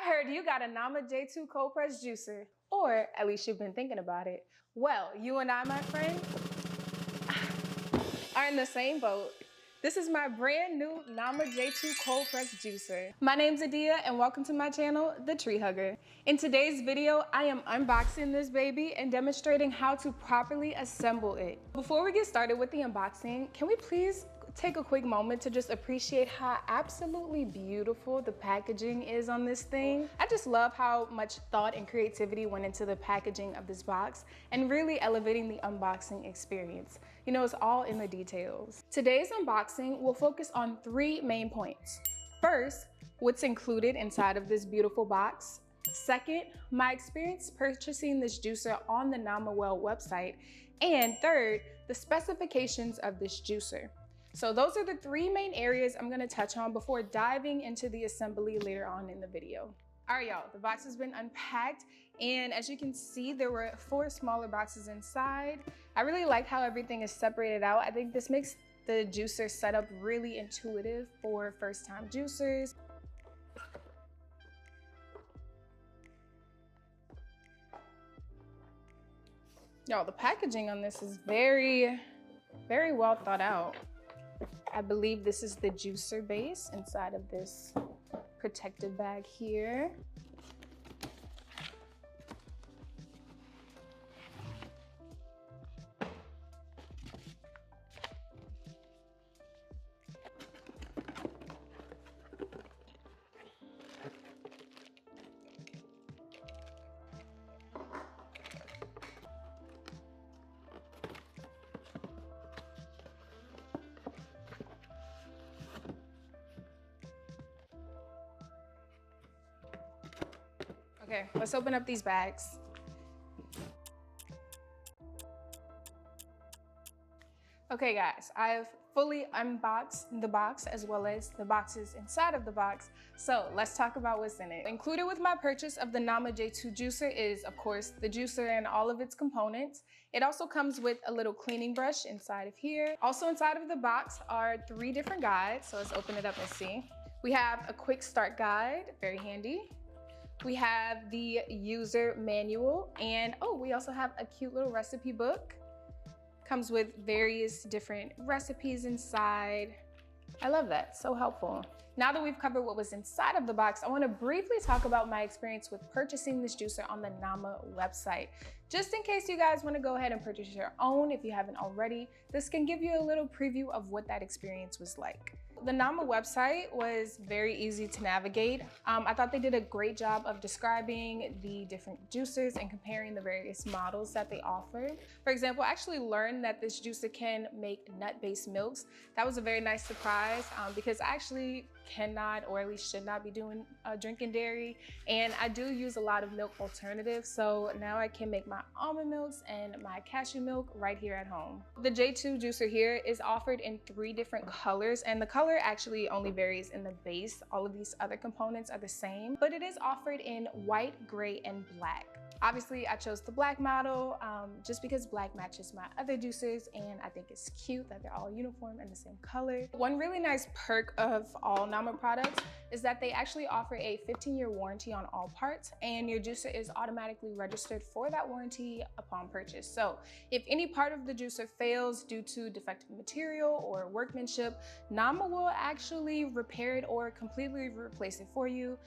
heard you got a Nama J2 cold press juicer, or at least you've been thinking about it. Well, you and I, my friend, are in the same boat. This is my brand new Nama J2 cold press juicer. My name's Adia and welcome to my channel, The Tree Hugger. In today's video, I am unboxing this baby and demonstrating how to properly assemble it. Before we get started with the unboxing, can we please take a quick moment to just appreciate how absolutely beautiful the packaging is on this thing. I just love how much thought and creativity went into the packaging of this box and really elevating the unboxing experience. You know, it's all in the details. Today's unboxing will focus on three main points. First, what's included inside of this beautiful box. Second, my experience purchasing this juicer on the NamaWell website. And third, the specifications of this juicer. So those are the three main areas I'm gonna touch on before diving into the assembly later on in the video. All right, y'all, the box has been unpacked, and as you can see, there were 4 smaller boxes inside. I really like how everything is separated out. I think this makes the juicer setup really intuitive for first-time juicers. Y'all, the packaging on this is very well thought out. I believe this is the juicer base inside of this protective bag here. Okay, let's open up these bags. Okay guys, I've fully unboxed the box as well as the boxes inside of the box. So let's talk about what's in it. Included with my purchase of the Nama J2 juicer is, of course, the juicer and all of its components. It also comes with a little cleaning brush inside of here. Also inside of the box are 3 different guides. So let's open it up and see. We have a quick start guide, very handy. We have the user manual, and we also have a cute little recipe book. Comes with various different recipes inside. I love that, so helpful. Now that we've covered what was inside of the box, I want to briefly talk about my experience with purchasing this juicer on the Nama website. Just in case you guys want to go ahead and purchase your own if you haven't already, this can give you a little preview of what that experience was like. The Nama website was very easy to navigate. I thought they did a great job of describing the different juicers and comparing the various models that they offered. For example, I actually learned that this juicer can make nut-based milks. That was a very nice surprise because I actually cannot, or at least should not be drinking dairy, and I do use a lot of milk alternatives, so now I can make my almond milks and my cashew milk right here at home. The J2 juicer here is offered in 3 different colors, and the color actually only varies in the base. All of these other components are the same, but it is offered in white, gray, and black. Obviously, I chose the black model just because black matches my other juicers, and I think it's cute that they're all uniform and the same color. One really nice perk of all Nama products is that they actually offer a 15-year warranty on all parts, and your juicer is automatically registered for that warranty upon purchase. So if any part of the juicer fails due to defective material or workmanship, Nama will actually repair it or completely replace it for you.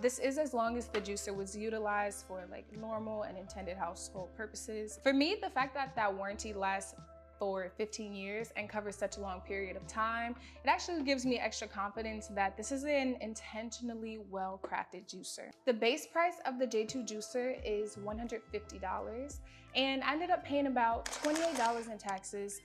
This is as long as the juicer was utilized for like normal and intended household purposes. For me, the fact that that warranty lasts for 15 years and covers such a long period of time, it actually gives me extra confidence that this is an intentionally well-crafted juicer. The base price of the J2 juicer is $150, and I ended up paying about $28 in taxes.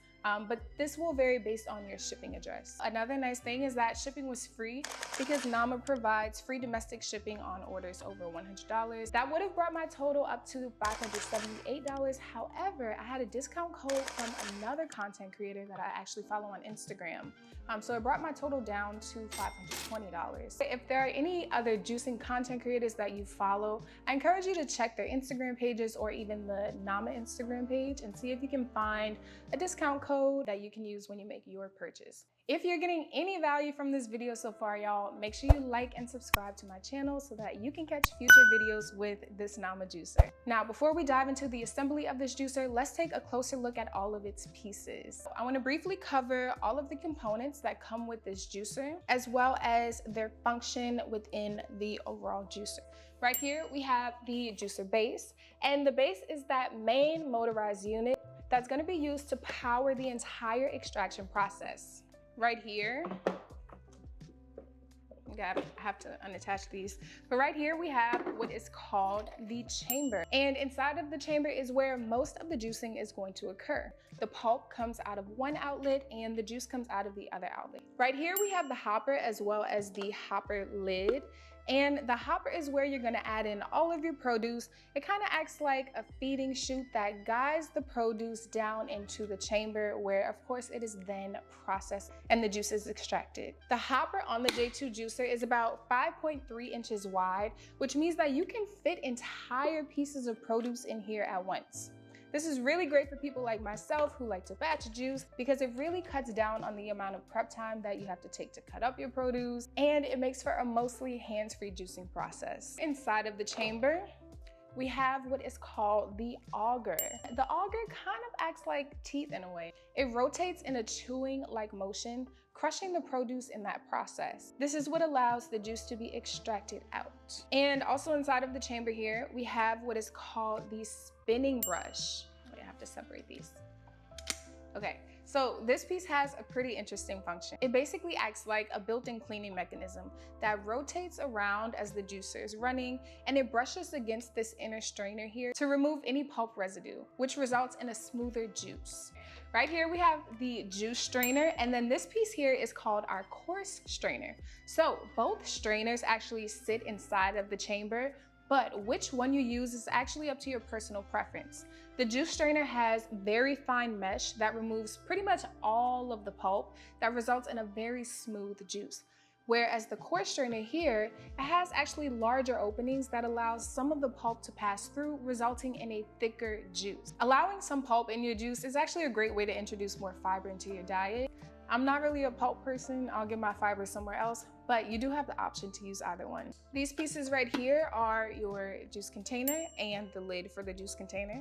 But this will vary based on your shipping address. Another nice thing is that shipping was free because Nama provides free domestic shipping on orders over $100. That would have brought my total up to $578. However, I had a discount code from another content creator that I actually follow on Instagram. So it brought my total down to $520. If there are any other juicing content creators that you follow, I encourage you to check their Instagram pages or even the Nama Instagram page and see if you can find a discount code that you can use when you make your purchase. If you're getting any value from this video so far, y'all, make sure you like and subscribe to my channel so that you can catch future videos with this Nama juicer. Now, before we dive into the assembly of this juicer, let's take a closer look at all of its pieces. I want to briefly cover all of the components that come with this juicer, as well as their function within the overall juicer. Right here, we have the juicer base, and the base is that main motorized unit that's going to be used to power the entire extraction process. Right here, I have to unattach these, but right here we have what is called the chamber, and inside of the chamber is where most of the juicing is going to occur. The pulp comes out of one outlet and the juice comes out of the other outlet. Right here we have the hopper as well as the hopper lid. And the hopper is where you're gonna add in all of your produce. It kind of acts like a feeding chute that guides the produce down into the chamber, where of course it is then processed and the juice is extracted. The hopper on the J2 juicer is about 5.3 inches wide, which means that you can fit entire pieces of produce in here at once. This is really great for people like myself who like to batch juice because it really cuts down on the amount of prep time that you have to take to cut up your produce, and it makes for a mostly hands-free juicing process. Inside of the chamber, we have what is called the auger. The auger kind of acts like teeth in a way. It rotates in a chewing-like motion, crushing the produce in that process. This is what allows the juice to be extracted out. And also inside of the chamber here, we have what is called the spinning brush. I have to separate these. Okay, so this piece has a pretty interesting function. It basically acts like a built-in cleaning mechanism that rotates around as the juicer is running, and it brushes against this inner strainer here to remove any pulp residue, which results in a smoother juice. Right here we have the juice strainer, and then this piece here is called our coarse strainer. So both strainers actually sit inside of the chamber, but which one you use is actually up to your personal preference. The juice strainer has very fine mesh that removes pretty much all of the pulp that results in a very smooth juice. Whereas the coarse strainer here, it has actually larger openings that allows some of the pulp to pass through, resulting in a thicker juice. Allowing some pulp in your juice is actually a great way to introduce more fiber into your diet. I'm not really a pulp person, I'll get my fiber somewhere else, but you do have the option to use either one. These pieces right here are your juice container and the lid for the juice container.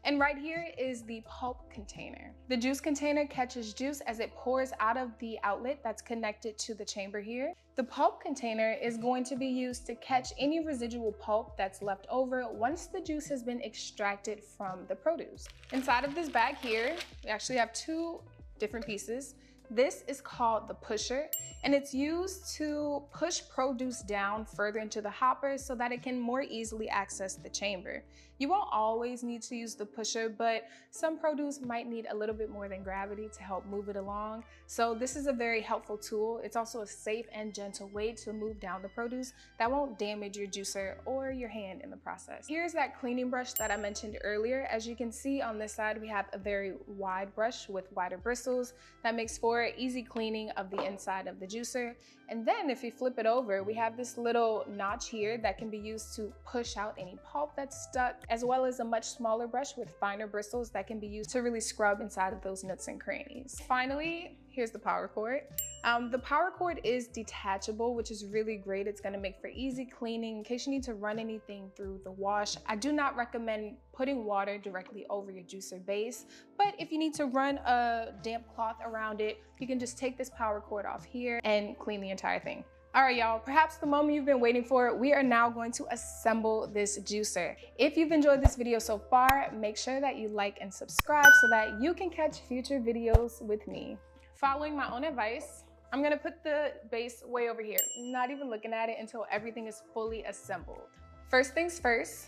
And right here is the pulp container. The juice container catches juice as it pours out of the outlet that's connected to the chamber here. The pulp container is going to be used to catch any residual pulp that's left over once the juice has been extracted from the produce. Inside of this bag here, we actually have two different pieces. This is called the pusher, and it's used to push produce down further into the hopper so that it can more easily access the chamber. You won't always need to use the pusher, but some produce might need a little bit more than gravity to help move it along. So this is a very helpful tool. It's also a safe and gentle way to move down the produce that won't damage your juicer or your hand in the process. Here's that cleaning brush that I mentioned earlier. As you can see on this side, we have a very wide brush with wider bristles that makes for easy cleaning of the inside of the juicer. And then if you flip it over, we have this little notch here that can be used to push out any pulp that's stuck, as well as a much smaller brush with finer bristles that can be used to really scrub inside of those nooks and crannies. Finally, here's the power cord. The power cord is detachable, which is really great. It's gonna make for easy cleaning in case you need to run anything through the wash. I do not recommend putting water directly over your juicer base, but if you need to run a damp cloth around it, you can just take this power cord off here and clean the entire thing. All right, y'all, perhaps the moment you've been waiting for, we are now going to assemble this juicer. If you've enjoyed this video so far, make sure that you like and subscribe so that you can catch future videos with me. Following my own advice, I'm gonna put the base way over here, not even looking at it until everything is fully assembled. First things first,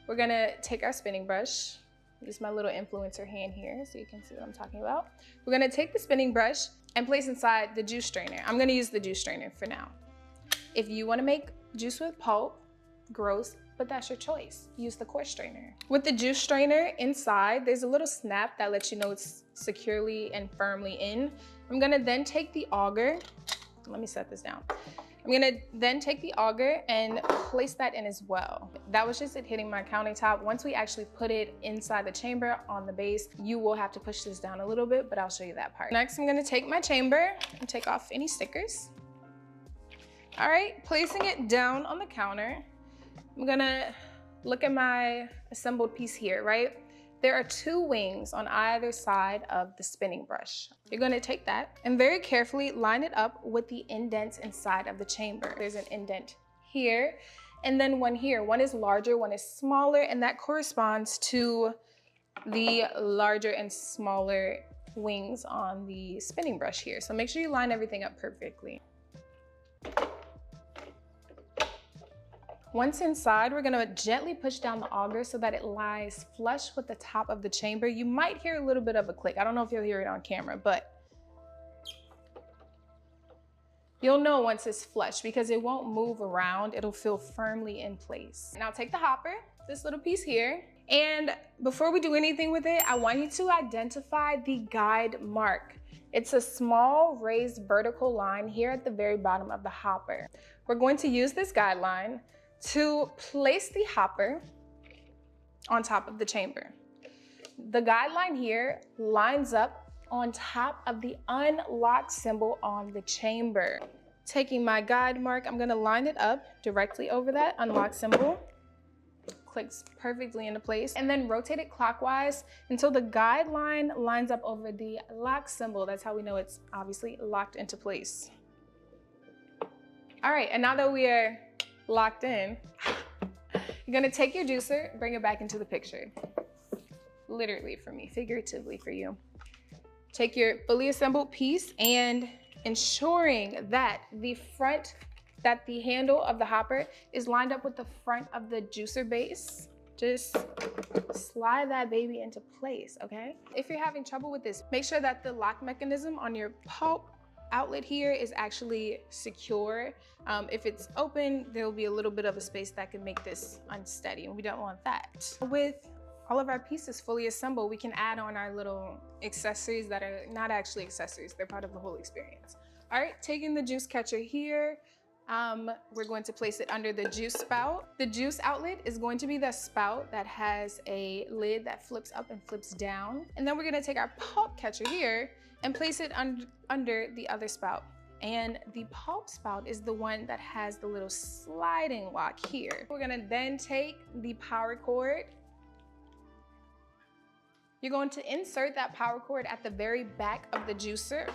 we're gonna take our spinning brush, use my little influencer hand here so you can see what I'm talking about. We're gonna take the spinning brush and place inside the juice strainer. I'm gonna use the juice strainer for now. If you wanna make juice with pulp, gross, but that's your choice. Use the coarse strainer. With the juice strainer inside, there's a little snap that lets you know it's securely and firmly in. I'm gonna then take the auger, let me set this down. I'm gonna then take the auger and place that in as well. That was just it hitting my countertop. Once we actually put it inside the chamber on the base, you will have to push this down a little bit, but I'll show you that part. Next, I'm gonna take my chamber and take off any stickers. All right, placing it down on the counter, I'm gonna look at my assembled piece here, right? There are 2 wings on either side of the spinning brush. You're gonna take that and very carefully line it up with the indents inside of the chamber. There's an indent here, and then one here. One is larger, one is smaller, and that corresponds to the larger and smaller wings on the spinning brush here. So make sure you line everything up perfectly. Once inside, we're gonna gently push down the auger so that it lies flush with the top of the chamber. You might hear a little bit of a click. I don't know if you'll hear it on camera, but you'll know once it's flush because it won't move around. It'll feel firmly in place. Now take the hopper, this little piece here, and before we do anything with it, I want you to identify the guide mark. It's a small raised vertical line here at the very bottom of the hopper. We're going to use this guideline to place the hopper on top of the chamber. The guideline here lines up on top of the unlock symbol on the chamber. Taking my guide mark, I'm gonna line it up directly over that unlock symbol. Clicks perfectly into place, and then rotate it clockwise until the guideline lines up over the lock symbol. That's how we know it's obviously locked into place. All right, and now that we are locked in, you're gonna take your juicer, bring it back into the picture. Literally for me, figuratively for you. Take your fully assembled piece and ensuring that the handle of the hopper is lined up with the front of the juicer base. Just slide that baby into place, okay? If you're having trouble with this, make sure that the lock mechanism on your pulp outlet here is actually secure. If it's open, there'll be a little bit of a space that can make this unsteady, and we don't want that. With all of our pieces fully assembled, we can add on our little accessories that are not actually accessories, they're part of the whole experience. All right, taking the juice catcher here, we're going to place it under the juice spout. The juice outlet is going to be the spout that has a lid that flips up and flips down. And then we're gonna take our pulp catcher here and place it under the other spout. And the pulp spout is the one that has the little sliding lock here. We're gonna then take the power cord. You're going to insert that power cord at the very back of the juicer.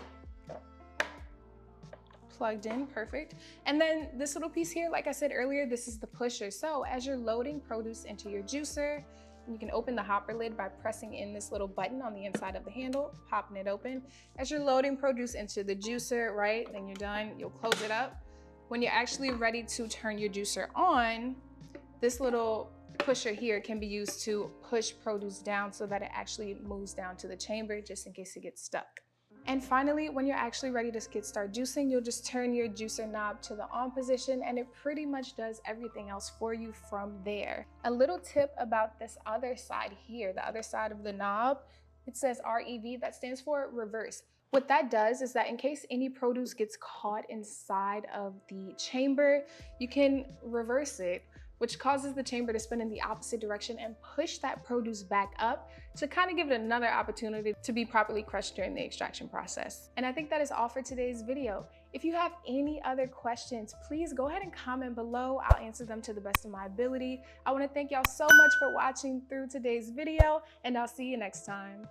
Plugged in, perfect. And then this little piece here, like I said earlier, this is the pusher. So as you're loading produce into your juicer, you can open the hopper lid by pressing in this little button on the inside of the handle, popping it open. As you're loading produce into the juicer, right, then you're done, you'll close it up. When you're actually ready to turn your juicer on, this little pusher here can be used to push produce down so that it actually moves down to the chamber just in case it gets stuck. And finally, when you're actually ready to start juicing, you'll just turn your juicer knob to the on position and it pretty much does everything else for you from there. A little tip about this other side here, the other side of the knob, it says REV, that stands for reverse. What that does is that in case any produce gets caught inside of the chamber, you can reverse it, which causes the chamber to spin in the opposite direction and push that produce back up to kind of give it another opportunity to be properly crushed during the extraction process. And I think that is all for today's video. If you have any other questions, please go ahead and comment below. I'll answer them to the best of my ability. I want to thank y'all so much for watching through today's video, and I'll see you next time.